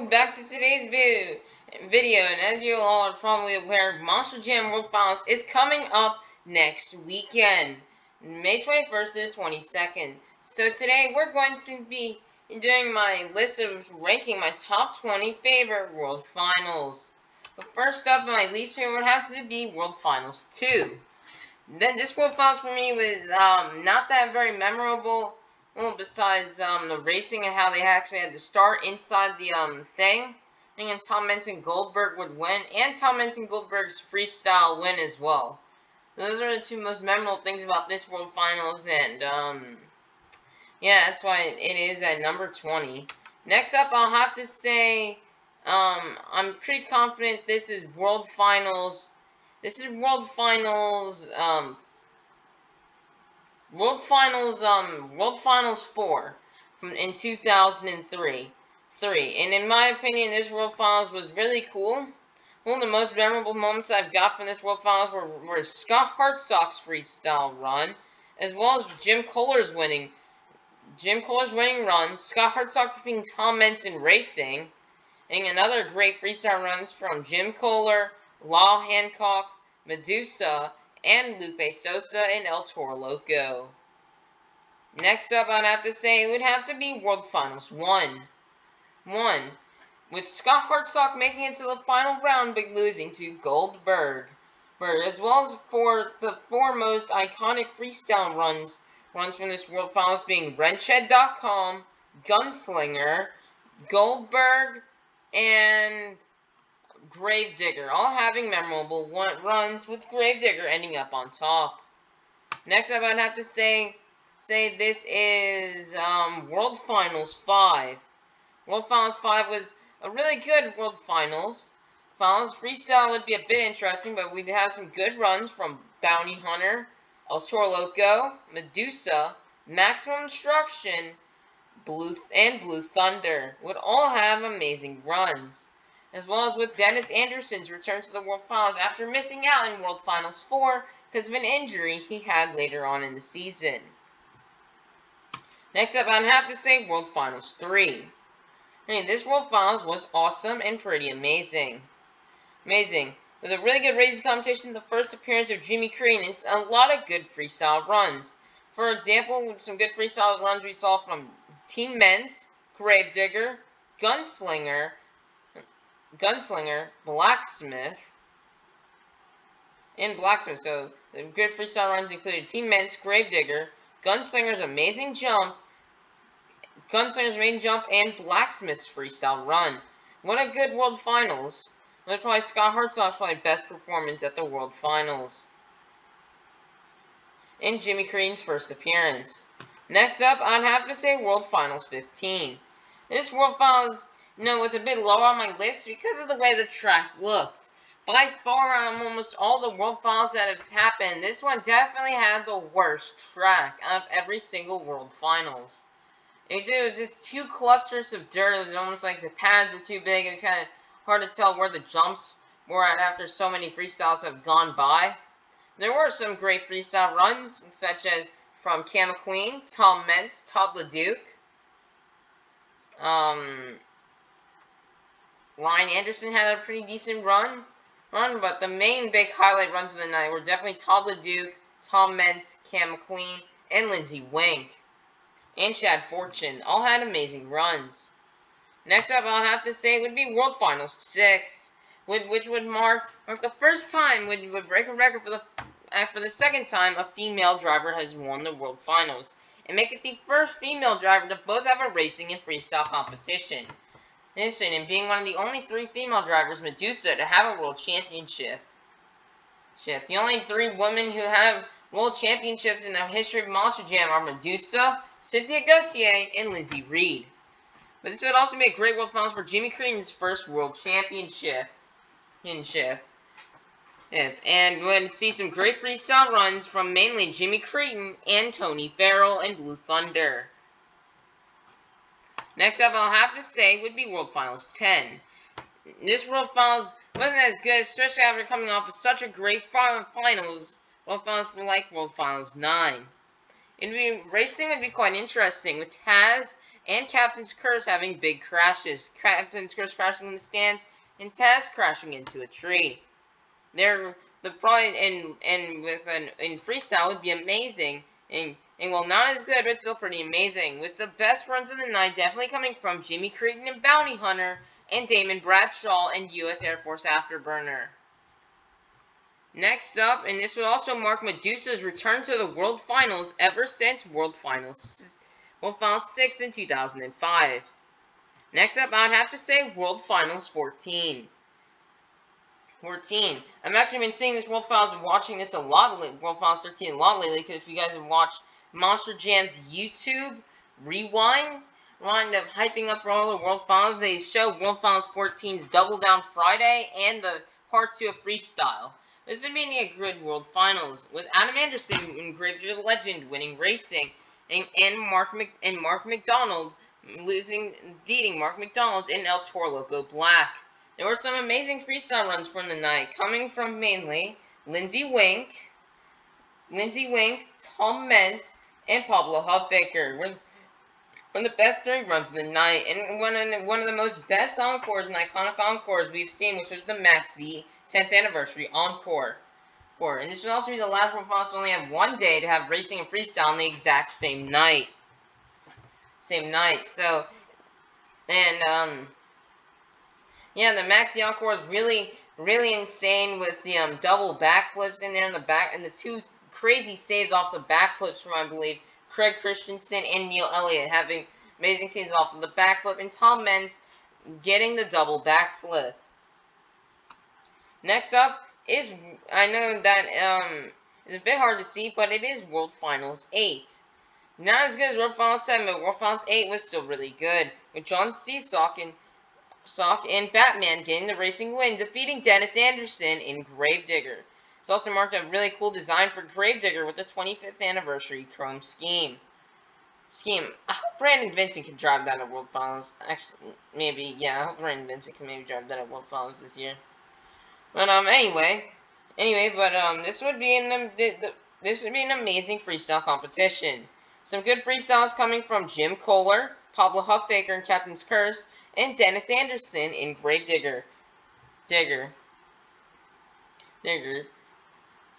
welcome back to today's video. And as you all are probably aware, Monster Jam World Finals is coming up next weekend, May 21st to the 22nd. So today we're going to be doing my list of ranking my top 20 favorite World Finals. But first up, my least favorite would have to be World Finals 2. Then this World Finals for me was not that very memorable. Well, besides the racing and how they actually had to start inside the thing. And Tom Menson Goldberg would win, and Tom Menson Goldberg's freestyle win as well. Those are the two most memorable things about this World Finals, and yeah, that's why it is at number 20. Next up, I'll have to say I'm pretty confident this is World Finals. This is World Finals World Finals 4 in 2003. And in my opinion, this World Finals was really cool. One of the most memorable moments I've got from this World Finals were Scott Hartsock's freestyle run, as well as Jim Kohler's winning run, Scott Hartsock defeating Tom Menson Racing, and another great freestyle runs from Jim Kohler, Lyle Hancock, Medusa, and Lupe Sosa and El Toro Loco. Next up, I'd have to say it would have to be World Finals 1. With Scott Hartsock making it to the final round but losing to Goldberg. As well as for the four most iconic freestyle runs from this World Finals being Wrenchhead.com, Gunslinger, Goldberg, and Gravedigger, all having memorable runs, with Gravedigger ending up on top. Next up, I'd have to say this is World Finals 5. World Finals 5 was a really good World Finals. Freestyle would be a bit interesting, but we'd have some good runs from Bounty Hunter, El Toro Loco, Medusa, Maximum Destruction, Blue Thunder would all have amazing runs. As well as with Dennis Anderson's return to the World Finals after missing out in World Finals 4 because of an injury he had later on in the season. Next up, I'd have to say World Finals 3. This World Finals was awesome and pretty amazing. With a really good racing competition, the first appearance of Jimmy Crean, and a lot of good freestyle runs. For example, some good freestyle runs we saw from Team Men's, Gravedigger, Gunslinger, Blacksmith. So the good freestyle runs included Team Men's, Gravedigger, Gunslinger's amazing jump, and Blacksmith's freestyle run. What a good World Finals. That's probably Scott Hartsock's best performance at the World Finals. And Jimmy Crean's first appearance. Next up, I'd have to say World Finals 15. This World Finals, was a bit low on my list because of the way the track looked. By far, out of almost all the World Finals that have happened, this one definitely had the worst track of every single World Finals. It was just two clusters of dirt. It was almost like the pads were too big. It was kind of hard to tell where the jumps were at after so many freestyles have gone by. There were some great freestyle runs, such as from Cam McQueen, Tom Mentz, Todd LeDuc, Ryan Anderson had a pretty decent run, but the main big highlight runs of the night were definitely Todd LeDuc, Tom Mentz, Cam McQueen, and Lindsey Wink. And Chad Fortune all had amazing runs. Next up, I'll have to say would be World Finals 6, which would mark the first time, would break a record for the second time a female driver has won the World Finals, and make it the first female driver to both have a racing and freestyle competition. And being one of the only 3 female drivers, Medusa, to have a world championship. The only 3 women who have world championships in the history of Monster Jam are Medusa, Cynthia Gauthier, and Lindsey Reed. But this would also be a great World Finals for Jimmy Crean's first World Championship. And we'd see some great freestyle runs from mainly Jimmy Crean and Tony Farrell and Blue Thunder. Next up, I'll have to say would be World Finals 10. This World Finals wasn't as good, especially after coming off of such a great World Finals were like World Finals 9. Racing would be quite interesting, with Taz and Captain's Curse having big crashes. Captain's Curse crashing in the stands, and Taz crashing into a tree. The probably in freestyle would be amazing, and well, not as good, but still pretty amazing. With the best runs of the night definitely coming from Jimmy Creighton and Bounty Hunter, and Damon Bradshaw and U.S. Air Force Afterburner. Next up, and this would also mark Medusa's return to the World Finals ever since World Finals 6 in 2005. Next up, I'd have to say World Finals 14. I've actually been seeing this World Finals and watching this a lot, World Finals 13 a lot lately, because if you guys have watched Monster Jam's YouTube Rewind line of hyping up for all the World Finals, they show World Finals 14's Double Down Friday and the Part 2 of Freestyle. This would be a good World Finals, with Adam Anderson and Gravedigger the Legend winning racing, and Mark McDonald beating Mark McDonald in El Toro Loco Black. There were some amazing freestyle runs from the night, coming from mainly Lindsey Wink, Tom Meents, and Pablo Huffaker. One of the best 3 runs of the night, and one of the most best encores and iconic encores we've seen, which was the Max D 10th Anniversary Encore. And this would also be the last World Finals to only have one day to have racing and freestyle on the exact same night. So, and yeah, the Max D Encore is really insane with the double backflips in there in the back, and the 2 crazy saves off the backflips from, I believe, Craig Christensen and Neil Elliott having amazing saves off of the backflip, and Tom Meents getting the double backflip. Next up is, I know that is a bit hard to see, but it is World Finals 8. Not as good as World Finals 7, but World Finals 8 was still really good, with John Seasock and Batman getting the racing win, defeating Dennis Anderson in Gravedigger. It's also marked a really cool design for Gravedigger with the 25th anniversary chrome scheme. I hope Brandon Vincent can drive that at World Finals. Actually, maybe, yeah, I hope Brandon Vincent can maybe drive that at World Finals this year. But anyway, this would be an amazing freestyle competition. Some good freestyles coming from Jim Kohler, Pablo Huffaker in Captain's Curse, and Dennis Anderson in Gravedigger.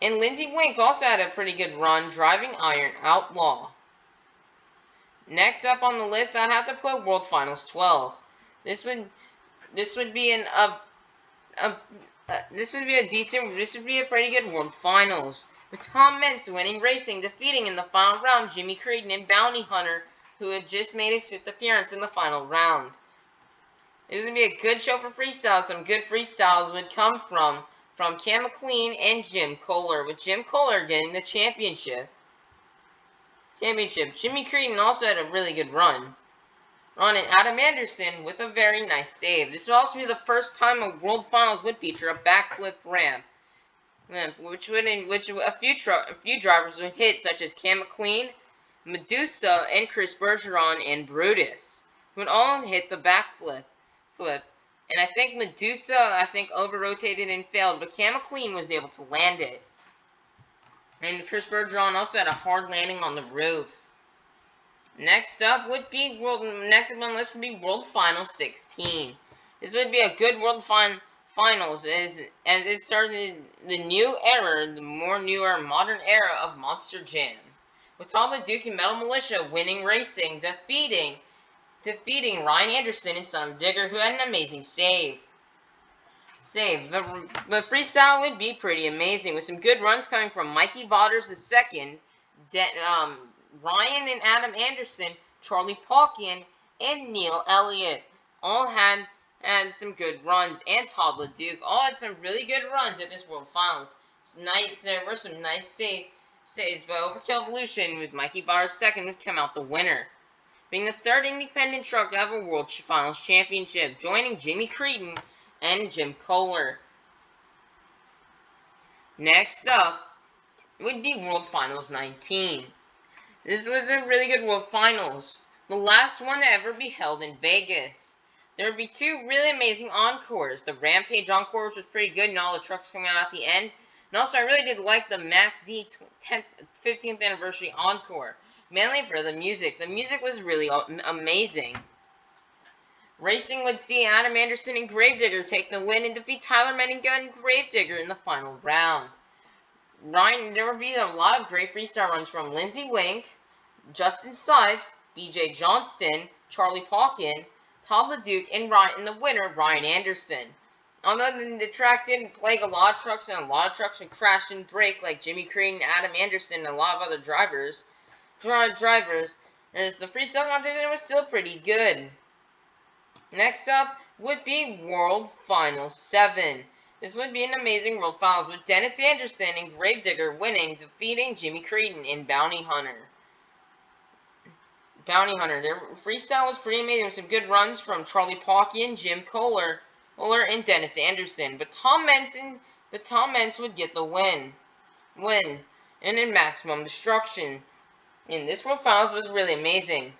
And Lindsey Wink also had a pretty good run driving Iron Outlaw. Next up on the list, I'd have to put World Finals 12. This would be a pretty good World Finals, with Tom Meents winning racing, defeating in the final round Jimmy Creighton and Bounty Hunter, who had just made his 5th appearance in the final round. This is going to be a good show for freestyle. Some good freestyles would come from Cam McQueen and Jim Kohler, with Jim Kohler getting the championship. Jimmy Creighton also had a really good run. And Adam Anderson with a very nice save. This will also be the first time a World Finals would feature a backflip ramp, which a few drivers would hit, such as Cam McQueen, Medusa, and Chris Bergeron and Brutus, would all hit the backflip. And I think Medusa, over-rotated and failed, but Cam McQueen was able to land it. And Chris Bergeron also had a hard landing on the roof. Next up on the list would be World Finals 16. This would be a good World Finals as it started the new era, the more newer modern era of Monster Jam, with Tom LeDuc and Metal Militia winning racing, defeating Ryan Anderson and Son of Digger, who had an amazing save. The freestyle would be pretty amazing, with some good runs coming from Mikey Botters II, Ryan and Adam Anderson, Charlie Paukian, and Neil Elliott. All had some good runs, and Todd LeDuc. All had some really good runs at this World Finals. There were some nice saves by Overkill Evolution, with Mikey Botters II would come out the winner, being the 3rd independent truck to have a World Finals championship, joining Jimmy Creighton and Jim Kohler. Next up would be World Finals 19. This was a really good World Finals, the last one to ever be held in Vegas. There would be 2 really amazing encores. The Rampage encore, which was pretty good, and all the trucks coming out at the end. And also, I really did like the Max D 15th Anniversary encore. Mainly for the music. The music was really amazing. Racing would see Adam Anderson and Gravedigger take the win and defeat Tyler Menninga and Gravedigger in the final round. There would be a lot of great freestyle runs from Lindsey Wink, Justin Sykes, BJ Johnson, Charlie Pauken, Todd LeDuc, and the winner, Ryan Anderson. Although the track didn't plague a lot of trucks, and a lot of trucks would crash and break, like Jimmy Creed and Adam Anderson and a lot of other drivers, as the freestyle competition was still pretty good. Next up would be World Final 7. This would be an amazing World Finals with Dennis Anderson and Gravedigger winning, defeating Jimmy Creedon and Bounty Hunter. Their freestyle was pretty amazing with some good runs from Charlie Pauken, Jim Kohler, and Dennis Anderson. But Tom Menson would get the win. And in Maximum Destruction. And this World Finals was really amazing.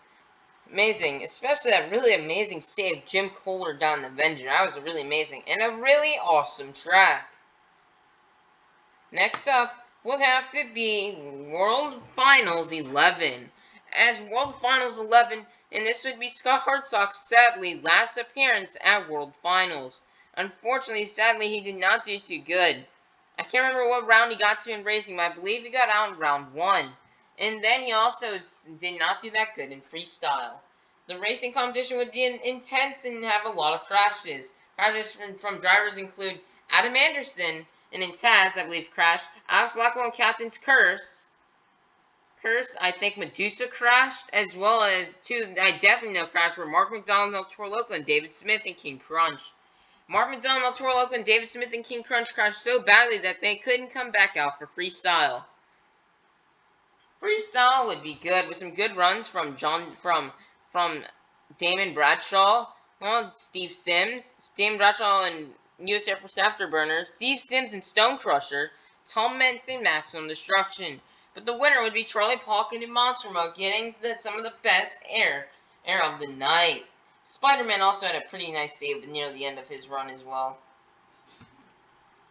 Especially that really amazing save Jim Kohler down the Avenger. That was really amazing. And a really awesome track. Next up would have to be World Finals 11. As World Finals 11, and this would be Scott Hartsock's sadly last appearance at World Finals. Unfortunately, sadly, he did not do too good. I can't remember what round he got to in racing, but I believe he got out in round 1. And then he also did not do that good in freestyle. The racing competition would be intense and have a lot of crashes. Crashes from drivers include Adam Anderson, and in Taz, I believe, crashed. Alex Blackwell and Captain's Curse, I think Medusa crashed, as well as two I definitely know crashed were Mark McDonald, El Toro Loco, and David Smith and King Crunch. Mark McDonald, El Toro Loco, and David Smith and King Crunch crashed so badly that they couldn't come back out for freestyle. Freestyle would be good with some good runs from Damon Bradshaw, Steve Sims, Damon Bradshaw and U.S. Air Force Afterburner, Steve Sims and Stone Crusher, Tom Menton, Maximum Destruction. But the winner would be Charlie Pauken in Monster Mode, getting some of the best air of the night. Spider-Man also had a pretty nice save near the end of his run as well.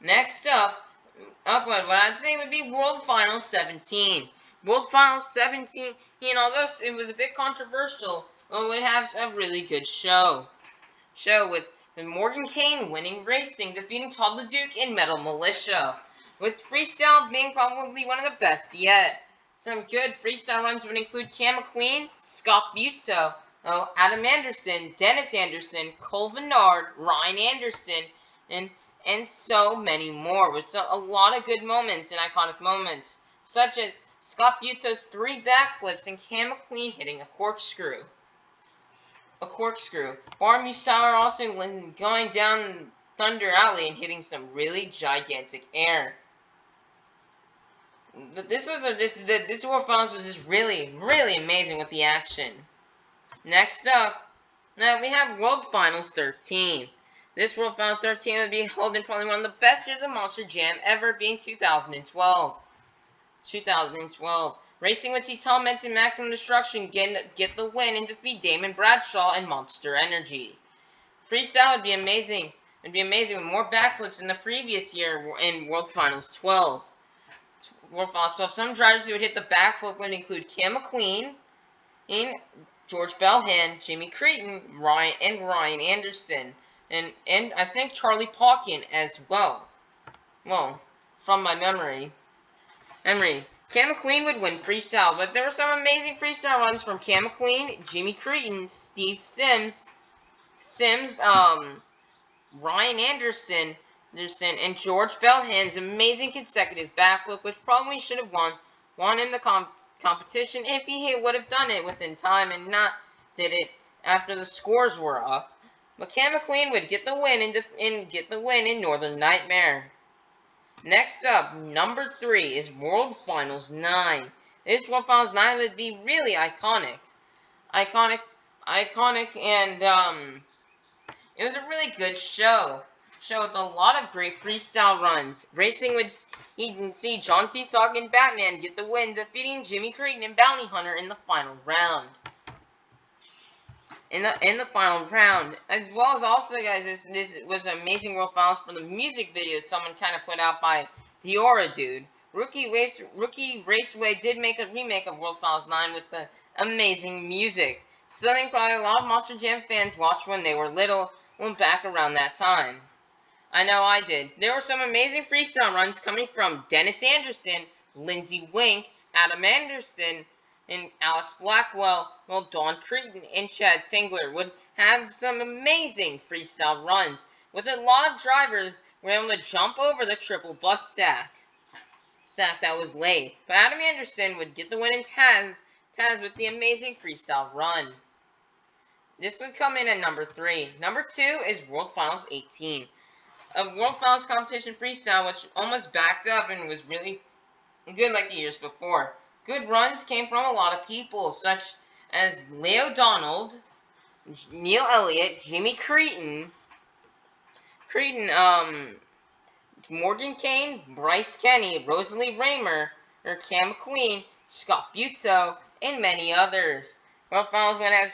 Next up what I'd say would be World Final 17. World Final 17, although it was a bit controversial, it would have a really good show. With Morgan Kane winning racing, defeating Todd LeDuc in Metal Militia, with freestyle being probably one of the best yet. Some good freestyle runs would include Cam McQueen, Scott Butzo, Adam Anderson, Dennis Anderson, Cole Vennard, Ryan Anderson, and so many more, with a lot of good moments and iconic moments, such as Scott Butzo's 3 backflips and Cam McQueen hitting a corkscrew. Bar Musauer also going down Thunder Alley and hitting some really gigantic air. This World Finals was just really, really amazing with the action. Next up, now we have World Finals 13. This World Finals 13 would be held in probably one of the best years of Monster Jam ever, being 2012. Racing would see Tom Menton Maximum Destruction get the win and defeat Damon Bradshaw and Monster Energy. Freestyle would be amazing. It'd be amazing with more backflips than the previous year in World Finals 12. Some drivers who would hit the backflip would include Cam McQueen, George Belhan, Jimmy Creedon, Ryan Anderson, and I think Charlie Pauken as well. Well, from my memory. Cam McQueen would win freestyle, but there were some amazing freestyle runs from Cam McQueen, Jimmy Creedon, Steve Sims, Ryan Anderson, and George Belhan's amazing consecutive backflip, which probably should have won him the competition if he would have done it within time and not did it after the scores were up. But Cam McQueen would get the win in Northern Nightmare. Next up, number 3 is World Finals 9. This World Finals 9 would be really iconic, and it was a really good show with a lot of great freestyle runs. Racing would see John C. Sock and Batman get the win, defeating Jimmy Creedon and Bounty Hunter in the final round. In the final round, as well as also, guys, this was an amazing World Finals for the music video someone kind of put out by Diora Dude. Rookie Raceway did make a remake of World Finals 9 with the amazing music. Something probably a lot of Monster Jam fans watched when they were little, went back around that time. I know I did. There were some amazing freestyle runs coming from Dennis Anderson, Lindsey Wink, Adam Anderson, and Alex Blackwell, while Don Cretan and Chad Singler would have some amazing freestyle runs, with a lot of drivers were able to jump over the triple bus stack that was laid. But Adam Anderson would get the win in Taz with the amazing freestyle run. This would come in at number 3. Number 2 is World Finals 18. A World Finals competition freestyle which almost backed up and was really good like the years before. Good runs came from a lot of people, such as Leo Donald, Neil Elliott, Jimmy Cretan, Morgan Kane, Bryce Kenny, Rosalie Raymer, Cam McQueen, Scott Butzo, and many others. World Finals would have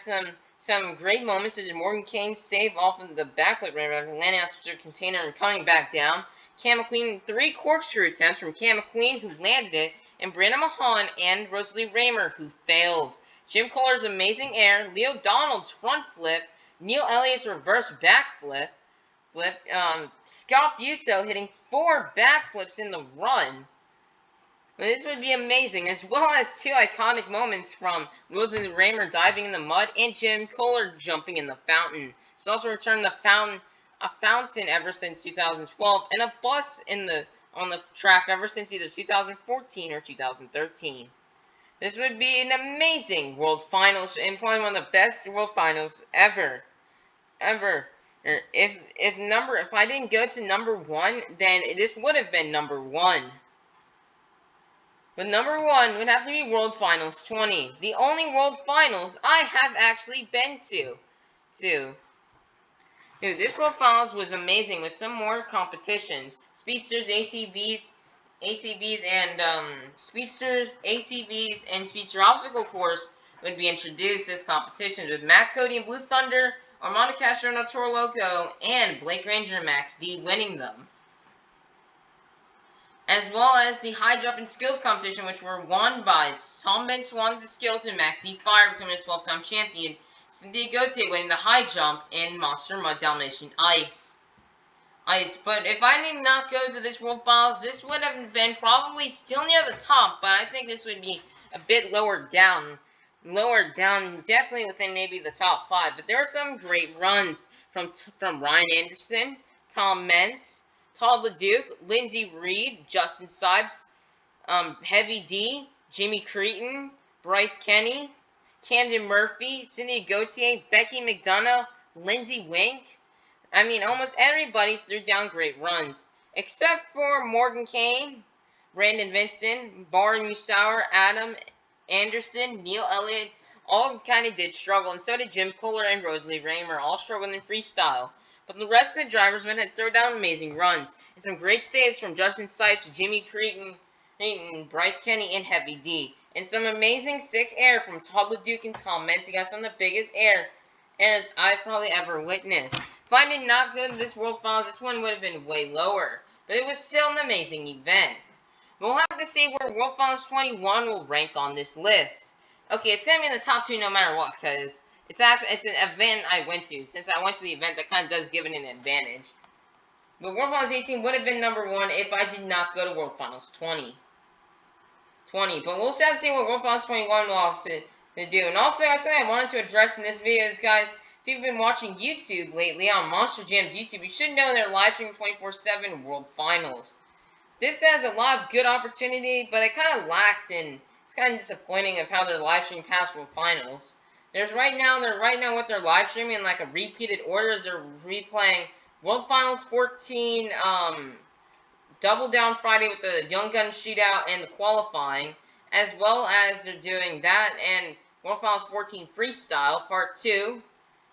some great moments, such as Morgan Kane's save off of the backflip ramp after landing on the container and coming back down. Cam McQueen, 3 corkscrew attempts from Cam McQueen, who landed it, and Brandon Mahan and Rosalie Raymer, who failed. Jim Kohler's amazing air, Leo Donald's front flip, Neil Elliott's reverse backflip, Scott Butzo hitting 4 backflips in the run. This would be amazing, as well as 2 iconic moments from Rosalie Raymer diving in the mud and Jim Kohler jumping in the fountain. It's also returned a fountain ever since 2012 and a bus on the track ever since either 2014 or 2013. This would be an amazing World Finals and probably one of the best World Finals ever. If I didn't go to number 1, then this would have been number 1. But number 1 would have to be World Finals 20, the only World Finals I have actually been to. Dude, this World Finals was amazing with some more competitions. Speedsters, ATVs, and Speedster Obstacle Course would be introduced as competitions with Matt Cody and Blue Thunder, Armando Castro and El Toro Loco, and Blake Ranger and Max D winning them. As well as the high jump and skills competition, which were won by Tom Benz won the skills and Max D Fire becoming a 12-time champion, Cynthia Gauthier winning the high jump in Monster Mud Dalmatian Ice. But if I did not go to this World Finals, this would have been probably still near the top, but I think this would be a bit lower down, definitely within maybe the top 5. But there were some great runs from Ryan Anderson, Tom Mentz, Todd LeDuc, Lindsey Reed, Justin Sibes, Heavy D, Jimmy Cretan, Bryce Kenny, Camden Murphy, Cynthia Gauthier, Becky McDonough, Lindsey Wink. I mean, almost everybody threw down great runs, except for Morgan Kane, Brandon Vincent, Bar Musauer, Adam Anderson, Neil Elliott, all kind of did struggle, and so did Jim Kohler and Rosalie Raymer, all struggled in freestyle. But the rest of the drivers went ahead and throw down amazing runs, and some great stays from Justin Sipes, Jimmy Cretan, Bryce Kenny, and Heavy D. And some amazing sick air from Todd LeDuc and Tom Mentz. You got some of the biggest airs I've probably ever witnessed. If I did not go to this World Finals, this one would have been way lower. But it was still an amazing event. We'll have to see where World Finals 21 will rank on this list. Okay, it's going to be in the top 2 no matter what, because it's an event I went to. Since I went to the event, that kind of does give it an advantage. But World Finals 18 would have been number 1 if I did not go to World Finals 20. But we'll have to see what World Finals 21 will have to do. And also, I wanted to address in this video is, guys, if you've been watching YouTube lately on Monster Jam's YouTube, you should know they're live streaming 24/7 World Finals. This has a lot of good opportunity, but it kind of lacked, and it's kind of disappointing of how they're live streaming past World Finals. They're right now what they're live streaming in like a repeated order is they're replaying World Finals 14, Double Down Friday with the Young Gun Shootout and the qualifying, as well as they're doing that and World Finals 14 Freestyle Part 2.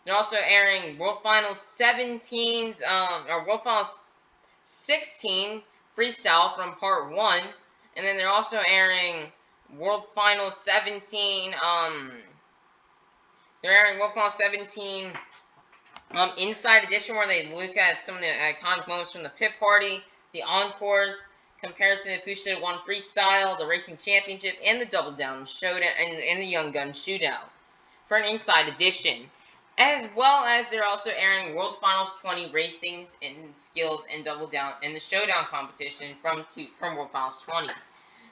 They're also airing World Finals 17's, or World Finals 16 Freestyle from Part 1, and then they're also airing World Finals 17, they're airing World Finals 17, Inside Edition, where they look at some of the iconic moments from the pit party, the encores, comparison of who should have won freestyle, the racing championship, and the double down showdown, and the Young Gun shootout for an Inside Edition. As well as they're also airing World Finals 20 racings and skills and double down in the showdown competition from World Finals 20.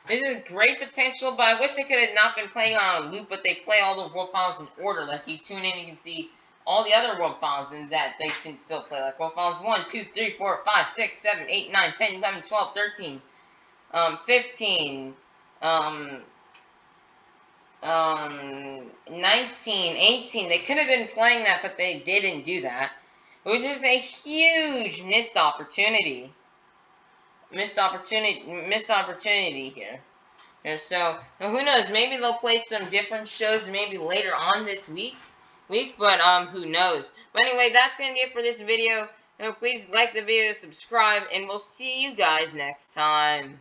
This is great potential, but I wish they could have not been playing on a loop, but they play all the World Finals in order. Like, you tune in, you can see all the other World Finals, and that they can still play. Like, World Finals 1, 2, 3, 4, 5, 6, 7, 8, 9, 10, 11, 12, 13, 15, 19, 18. They could have been playing that, but they didn't do that. Which is a huge missed opportunity. Missed opportunity here. And so, who knows, maybe they'll play some different shows maybe later on this week, but who knows. But anyway, that's going to be it for this video. Please like the video, subscribe, and we'll see you guys next time.